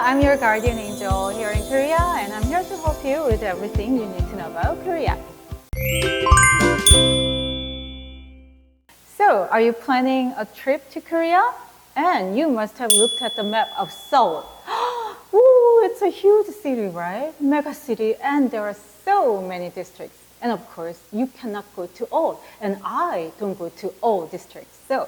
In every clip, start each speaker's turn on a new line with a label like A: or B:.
A: I'm your guardian angel here in Korea, and I'm here to help you with everything you need to know about Korea. So, are you planning a trip to Korea? And you must have looked at the map of Seoul. Ooh, it's a huge city, right? Mega city, and there are so many districts. And of course, you cannot go to all, and I don't go to all districts. So,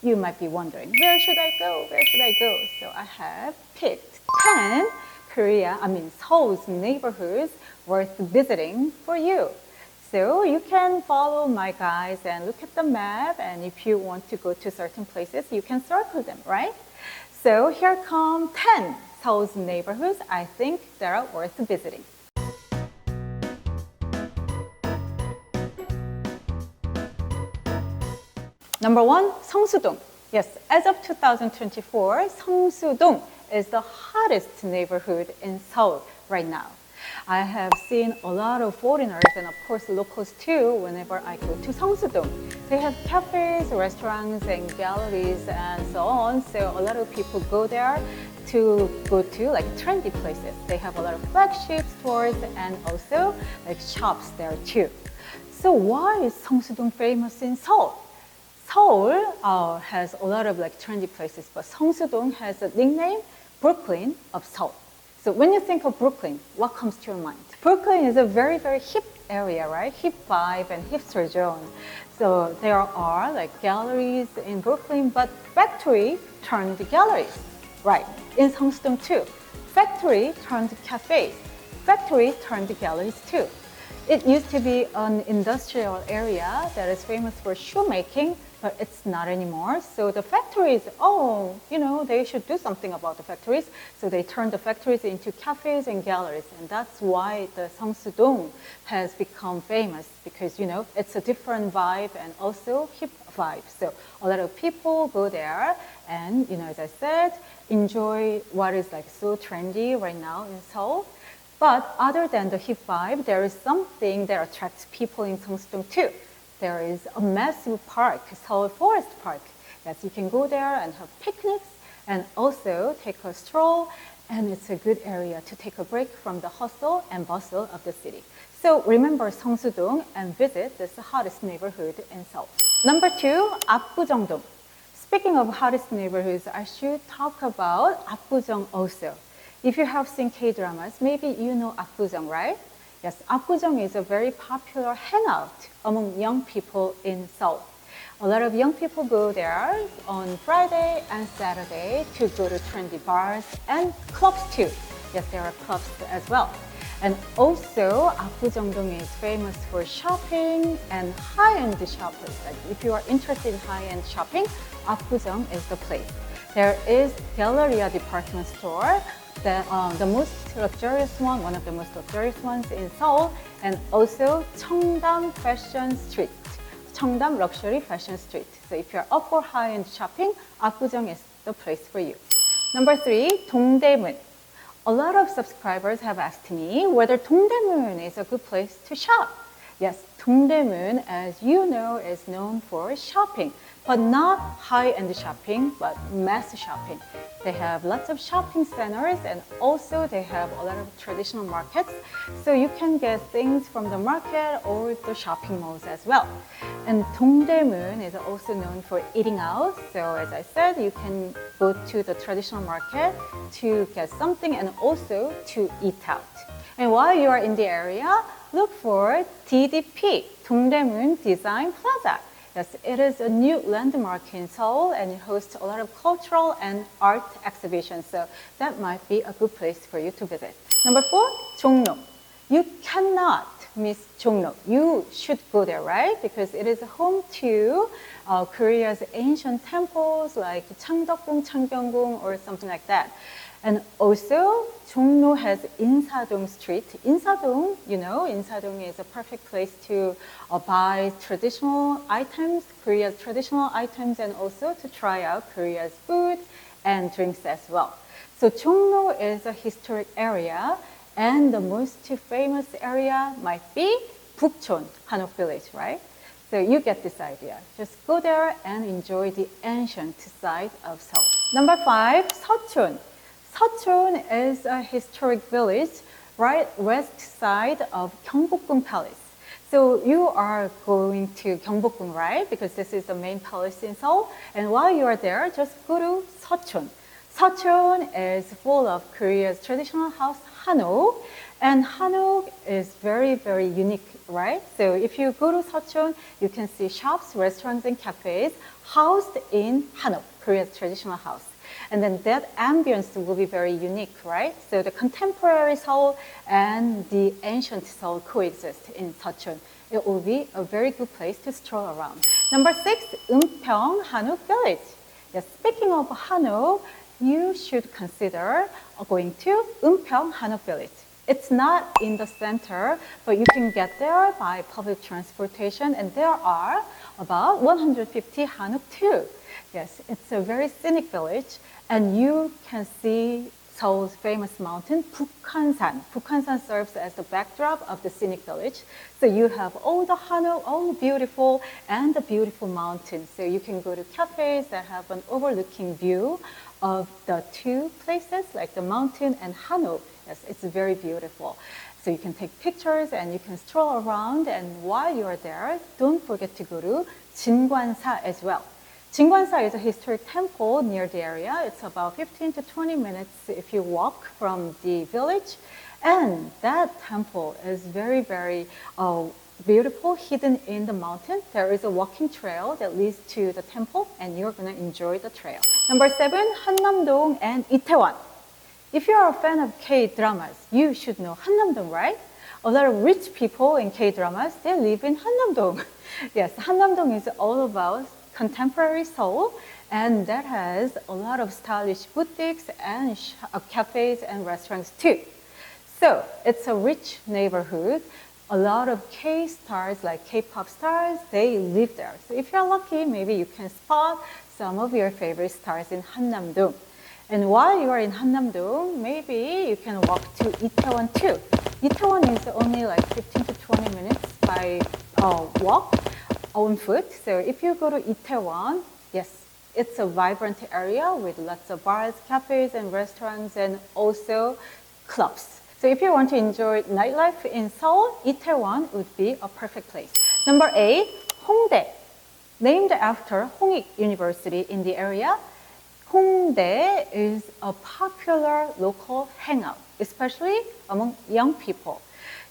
A: you might be wondering, where should I go? Where should I go? So I have picked 10 Seoul's neighborhoods worth visiting for you. So you can follow my guides and look at the map, and if you want to go to certain places, you can circle them, right? So here come 10 Seoul's neighborhoods I think that are worth visiting. Number 1, Seongsu-dong. Yes, as of 2024, Seongsu-dong is the hottest neighborhood in Seoul right now. I have seen a lot of foreigners and of course locals too whenever I go to Seongsu-dong. They have cafes, restaurants, and galleries and so on. So a lot of people go there to go to like trendy places. They have a lot of flagship stores and also like shops there too. So why is Seongsu-dong famous in Seoul? Seoul has a lot of like trendy places, but Seongsu-dong has a nickname, Brooklyn of Seoul. So when you think of Brooklyn, what comes to your mind? Brooklyn is a very, very hip area, right? Hip vibe and hipster zone. So there are like galleries in Brooklyn, but factory turned galleries, right? In Seongsu-dong too. Factory turned cafes. Factory turned galleries too. It used to be an industrial area that is famous for shoemaking, but it's not anymore. So the factories, they should do something about the factories. So they turned the factories into cafes and galleries. And that's why the Seongsu-dong has become famous because, it's a different vibe and also hip vibe. So a lot of people go there and, as I said, enjoy what is like so trendy right now in Seoul. But other than the hip vibe, there is something that attracts people in Seongsu-dong too. There is a massive park, Seoul Forest Park. Yes, you can go there and have picnics and also take a stroll. And it's a good area to take a break from the hustle and bustle of the city. So remember Seongsu-dong and visit this hottest neighborhood in Seoul. Number 2, Apgujeong-dong. Speaking of hottest neighborhoods, I should talk about Apgujeong also. If you have seen K-dramas, maybe you know Apgujeong, right? Yes, Apgujeong is a very popular hangout among young people in Seoul. A lot of young people go there on Friday and Saturday to go to trendy bars and clubs too. Yes, there are clubs as well. And also, Apgujeong-dong is famous for shopping and high-end shoppers. Like if you are interested in high-end shopping, Apgujeong is the place. There is Galleria department store, the most luxurious one, one of the most luxurious ones in Seoul, and also Cheongdam Fashion Street, Cheongdam Luxury Fashion Street. So if you're up for high-end shopping, Apgujeong is the place for you. Number 3, Dongdaemun. A lot of subscribers have asked me whether Dongdaemun is a good place to shop. Yes, Dongdaemun, as you know, is known for shopping, but not high-end shopping, but mass shopping. They have lots of shopping centers and also they have a lot of traditional markets. So you can get things from the market or the shopping malls as well. And Dongdaemun is also known for eating out. So as I said, you can go to the traditional market to get something and also to eat out. And while you are in the area, look for DDP, Dongdaemun Design Plaza. Yes, it is a new landmark in Seoul and it hosts a lot of cultural and art exhibitions. So that might be a good place for you to visit. Number 4, Jongno. You cannot miss Jongno. You should go there, right? Because it is home to Korea's ancient temples like Changdeokgung, Changgyeonggung or something like that. And also, Jongno has Insadong Street. Insadong, Insadong is a perfect place to buy traditional items, Korea's traditional items, and also to try out Korea's food and drinks as well. So Jongno is a historic area, and the most famous area might be Bukchon, Hanok Village, right? So you get this idea. Just go there and enjoy the ancient side of Seoul. Number 5, Seochun. Seoul is a historic village right west side of Gyeongbokgung Palace. So you are going to Gyeongbokgung, right? Because this is the main palace in Seoul. And while you are there, just go to Seoul. Seoul is full of Korea's traditional house, Hanok. And Hanok is very, very unique, right? So if you go to Seoul, you can see shops, restaurants, and cafes housed in Hanok, Korea's traditional house. And then that ambience will be very unique, right? So the contemporary Seoul and the ancient Seoul coexist in Seoul. It will be a very good place to stroll around. Number 6, Eunpyeong Hanok Village. Yes, speaking of Hanok, you should consider going to Eunpyeong Hanok Village. It's not in the center, but you can get there by public transportation, and there are about 150 Hanok too. Yes, it's a very scenic village, and you can see Seoul's famous mountain, Bukhansan. Bukhansan serves as the backdrop of the scenic village. So you have all the Hanok, all beautiful, and the beautiful mountains. So you can go to cafes that have an overlooking view of the two places, like the mountain and Hanok. Yes, it's very beautiful. So you can take pictures and you can stroll around, and while you're there, don't forget to go to Jingwansa as well. Jingwansa is a historic temple near the area. It's about 15 to 20 minutes if you walk from the village. And that temple is very, very beautiful, hidden in the mountain. There is a walking trail that leads to the temple, and you're going to enjoy the trail. Number 7, Hannam-dong and Itaewon. If you're a fan of K-dramas, you should know Hannam-dong, right? A lot of rich people in K-dramas, they live in Hannam-dong. Yes, Hannam-dong is all about contemporary Seoul, and that has a lot of stylish boutiques and cafes and restaurants too. So it's a rich neighborhood. A lot of K-stars, like K-pop stars, they live there. So if you're lucky, maybe you can spot some of your favorite stars in Hannam-dong. And while you are in Hannam-dong, maybe you can walk to Itaewon too. Itaewon is only like 15 to 20 minutes by walk on foot. So if you go to Itaewon, yes, it's a vibrant area with lots of bars, cafes, and restaurants, and also clubs. So if you want to enjoy nightlife in Seoul, Itaewon would be a perfect place. Number 8, Hongdae. Named after Hongik University in the area, Hongdae is a popular local hangout, especially among young people.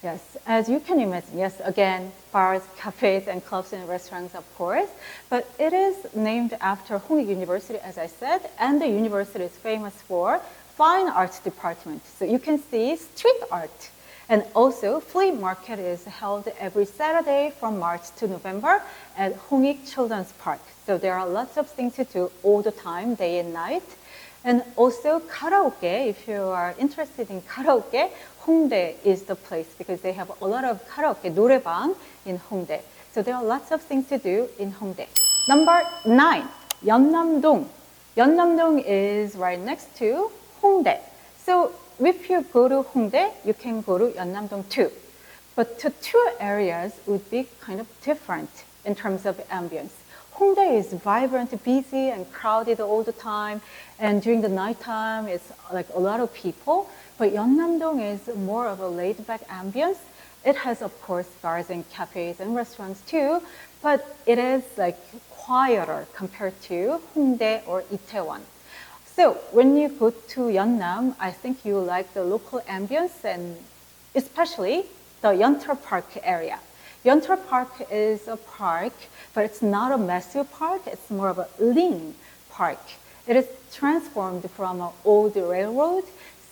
A: Yes, as you can imagine, yes, again, bars, cafes, and clubs and restaurants, of course, but it is named after Hongik University, as I said, and the university is famous for fine arts department. So you can see street art. And also, flea market is held every Saturday from March to November at Hongik Children's Park. So there are lots of things to do all the time, day and night. And also karaoke, if you are interested in karaoke, Hongdae is the place because they have a lot of karaoke, 노래방 in Hongdae. So there are lots of things to do in Hongdae. Number 9, Yeonnam-dong. Yeonnam-dong is right next to Hongdae. So if you go to Hongdae, you can go to Yeonnam-dong too. But the two areas would be kind of different in terms of ambience. Hongdae is vibrant, busy, and crowded all the time. And during the nighttime, it's like a lot of people. But Yeonnam-dong is more of a laid-back ambience. It has, of course, bars and cafes and restaurants too, but it is like quieter compared to Hongdae or Itaewon. So when you go to Yeonnam, I think you like the local ambience and especially the Yeonter Park area. Yeonter Park is a park, but it's not a massive park. It's more of a lean park. It is transformed from an old railroad,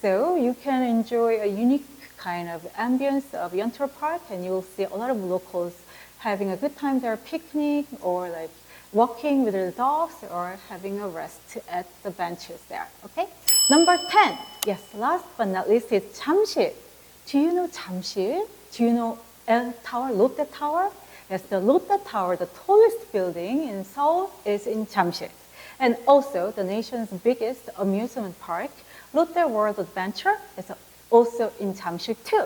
A: so you can enjoy a unique kind of ambience of Yeonter Park, and you will see a lot of locals having a good time there, picnic or like walking with their dogs or having a rest at the benches there, okay? Number 10, yes, last but not least is Jamsil. Do you know Jamsil? Do you know L Tower, Lotte Tower? Yes, the Lotte Tower, the tallest building in Seoul, is in Jamsil. And also the nation's biggest amusement park, Lotte World Adventure, is also in Jamsil too.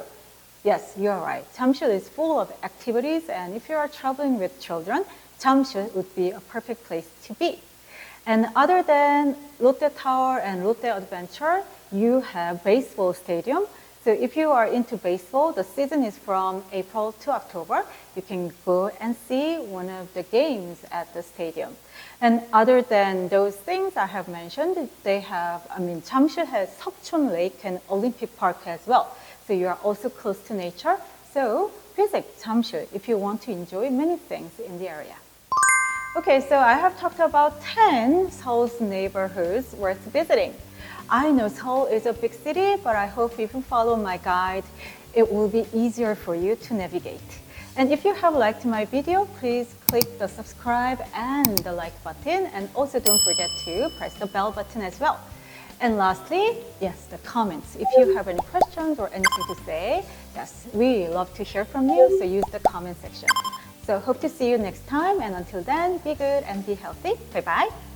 A: Yes, you're right. Jamsil is full of activities, and if you are traveling with children, Jamsil would be a perfect place to be. And other than Lotte Tower and Lotte Adventure, you have baseball stadium. So if you are into baseball, the season is from April to October. You can go and see one of the games at the stadium. And other than those things I have mentioned, Jamsil has Seokchon Lake and Olympic Park as well. So you are also close to nature. So visit Jamsil if you want to enjoy many things in the area. Okay, so I have talked about 10 Seoul's neighborhoods worth visiting. I know Seoul is a big city, but I hope if you follow my guide, it will be easier for you to navigate. And if you have liked my video, please click the subscribe and the like button, and also don't forget to press the bell button as well. And lastly, yes, the comments. If you have any questions or anything to say, yes, we love to hear from you, so use the comment section. So hope to see you next time, and until then, be good and be healthy. Bye-bye.